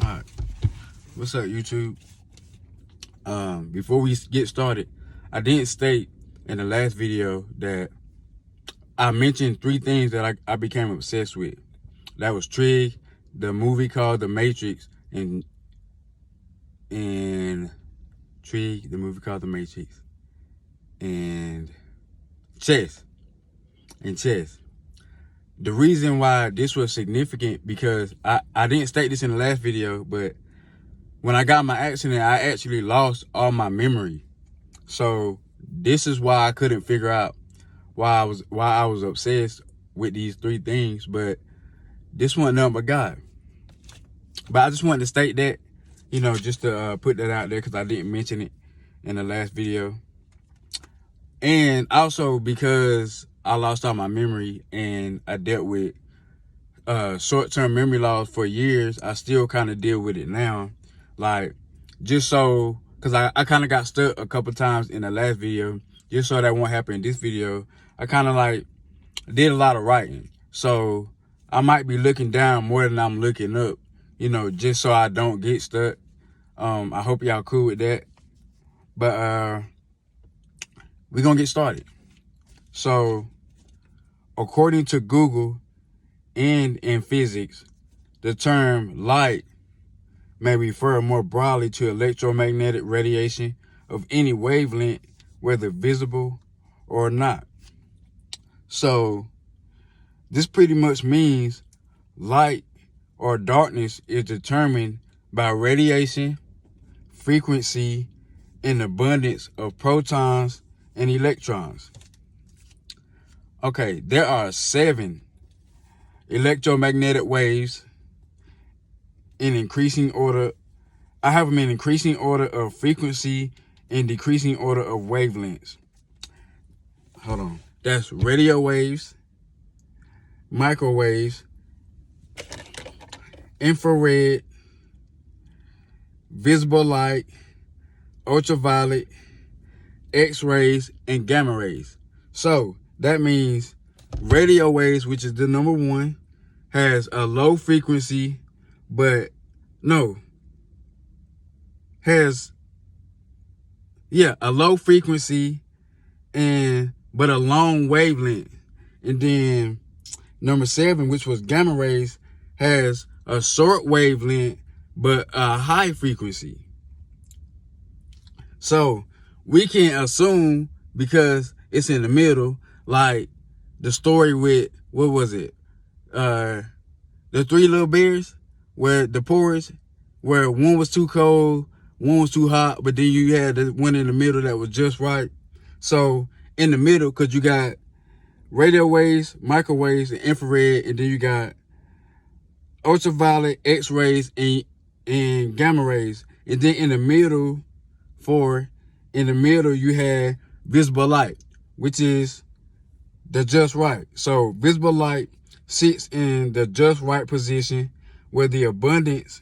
All right, what's up, YouTube? Before we get started, I didn't state in the last video that I mentioned 3 things that I became obsessed with. That was Trig, the movie called The Matrix, and Trig, the movie called The Matrix, and chess. The reason why this was significant, because I didn't state this in the last video, but when I got my accident, I actually lost all my memory. So this is why I couldn't figure out why I was obsessed with these 3 things. But this wasn't nothing but God. But I just wanted to state that, just to put that out there, because I didn't mention it in the last video. And also because I lost all my memory and I dealt with short-term memory loss for years, I still kind of deal with it now. Like, just so, because I kind of got stuck a couple times in the last video, just so that won't happen in this video, I kind of like did a lot of writing. So I might be looking down more than I'm looking up, just so I don't get stuck. I hope y'all cool with that. But we're going to get started. So according to Google and in physics, the term light may refer more broadly to electromagnetic radiation of any wavelength, whether visible or not. So this pretty much means light or darkness is determined by radiation, frequency, and abundance of protons and electrons. Okay, there are 7 electromagnetic waves in increasing order. I have them in increasing order of frequency and decreasing order of wavelengths. Hold on. That's radio waves, microwaves, infrared, visible light, ultraviolet, X-rays, and gamma rays. So that means radio waves, which is the number 1, has a low frequency, but a low frequency but a long wavelength. And then number 7, which was gamma rays, has a short wavelength but a high frequency. So we can assume, because it's in the middle, like the story with, what was it? The 3 little bears, where the porridge, where one was too cold, one was too hot, but then you had the one in the middle that was just right. So in the middle, because you got radio waves, microwaves, and infrared, and then you got ultraviolet, X-rays, and gamma rays. And then in the middle, you had visible light, which is the just right. So visible light sits in the just right position, where the abundance,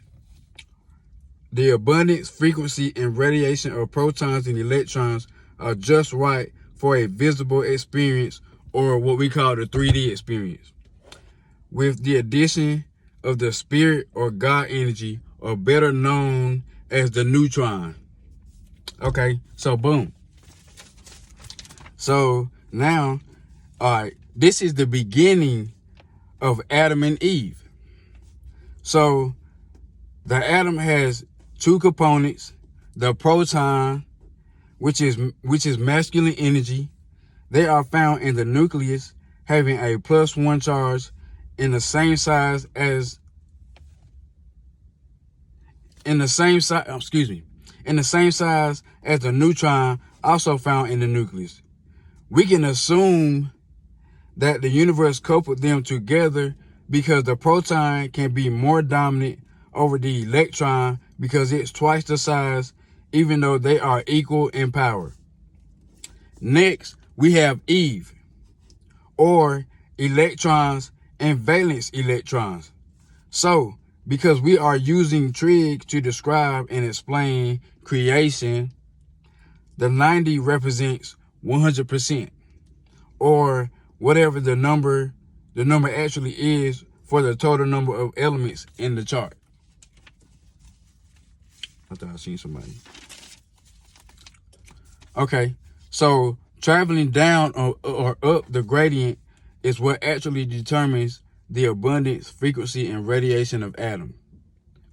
frequency, and radiation of protons and electrons are just right for a visible experience, or what we call the 3D experience, with the addition of the spirit or God energy, or better known as the neutron. Okay, so boom. So now, all right, this is the beginning of Adam and Eve. So the atom has 2 components: the proton, which is masculine energy. They are found in the nucleus, having a +1 charge in the same size as the neutron, also found in the nucleus. We can assume that the universe coupled them together because the proton can be more dominant over the electron because it's twice the size, even though they are equal in power. Next, we have Eve, or electrons and valence electrons. So, because we are using trig to describe and explain creation, the 90 represents 100%, or whatever the number actually is for the total number of elements in the chart. I thought I seen somebody. Okay, so traveling down or up the gradient is what actually determines the abundance, frequency, and radiation of Adam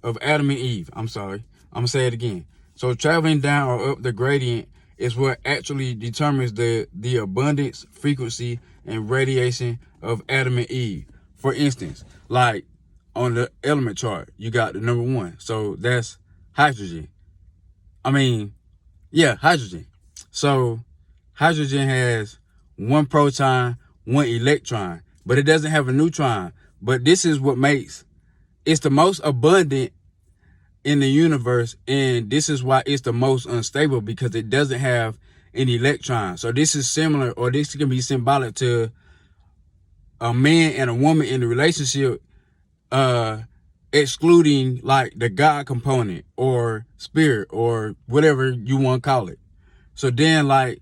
and Eve. I'm sorry. I'm gonna say it again. So traveling down or up the gradient is what actually determines the abundance, frequency, and radiation of Adam and Eve. For instance, like on the element chart, you got the number 1. So that's hydrogen. Hydrogen. So hydrogen has 1 proton, 1 electron, but it doesn't have a neutron. But this is what makes it's the most abundant in the universe, and this is why it's the most unstable, because it doesn't have an electron. So this is similar, or this can be symbolic to a man and a woman in a relationship, excluding like the God component or spirit or whatever you want to call it. So then, like,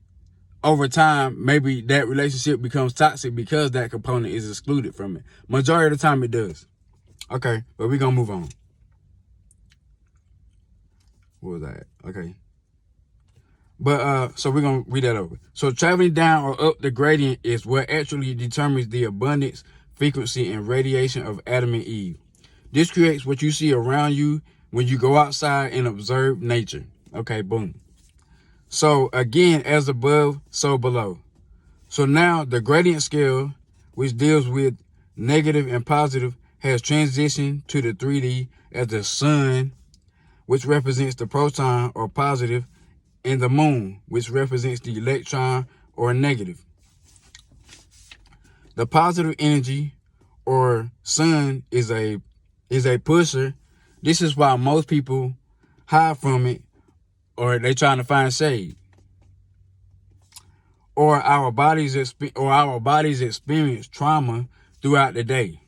over time, maybe that relationship becomes toxic because that component is excluded from it. Majority of the time it does. Okay, but we're going to move on. What was that? Okay. But, so we're going to read that over. So traveling down or up the gradient is what actually determines the abundance, frequency, and radiation of Adam and Eve. This creates what you see around you when you go outside and observe nature. Okay, boom. So again, as above, so below. So now the gradient scale, which deals with negative and positive, has transitioned to the 3D as the sun, which represents the proton or positive, and the moon, which represents the electron or negative. The positive energy or sun is a pusher. This is why most people hide from it, or they trying to find shade. Or our bodies experience trauma throughout the day.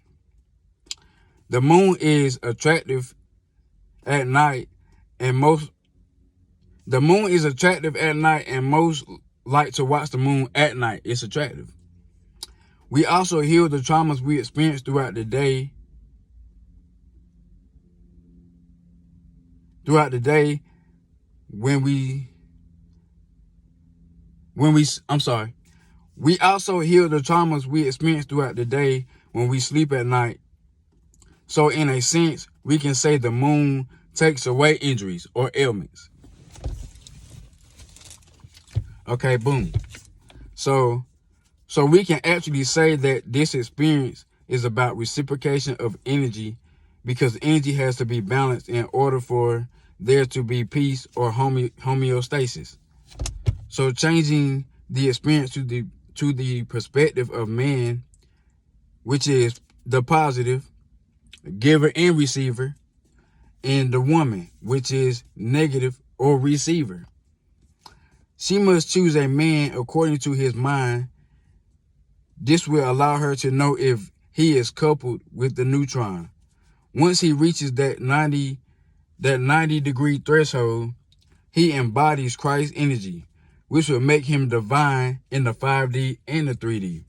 The moon is attractive at night, and most like to watch the moon at night. It's attractive. We also heal the traumas we experience throughout the day. We also heal the traumas we experience throughout the day when we sleep at night. So in a sense, we can say the moon takes away injuries or ailments. Okay, boom. So we can actually say that this experience is about reciprocation of energy, because energy has to be balanced in order for there to be peace or homeostasis. So changing the experience to the perspective of man, which is the positive, giver and receiver, and the woman, which is negative or receiver. She must choose a man according to his mind. This will allow her to know if he is coupled with the neutron. Once he reaches that 90 degree threshold, he embodies Christ's energy, which will make him divine in the 5D and the 3D.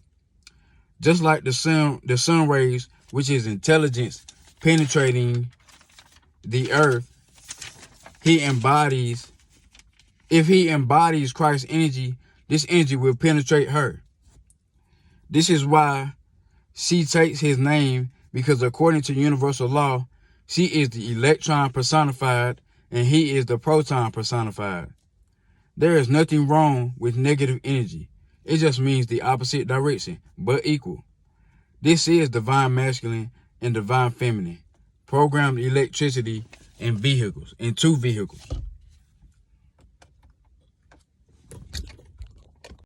Just like the sun rays, which is intelligence penetrating the earth, if he embodies Christ's energy, this energy will penetrate her. This is why she takes his name, because according to universal law, she is the electron personified and he is the proton personified. There is nothing wrong with negative energy. It just means the opposite direction, but equal. This is divine masculine and divine feminine, programmed electricity in 2 vehicles.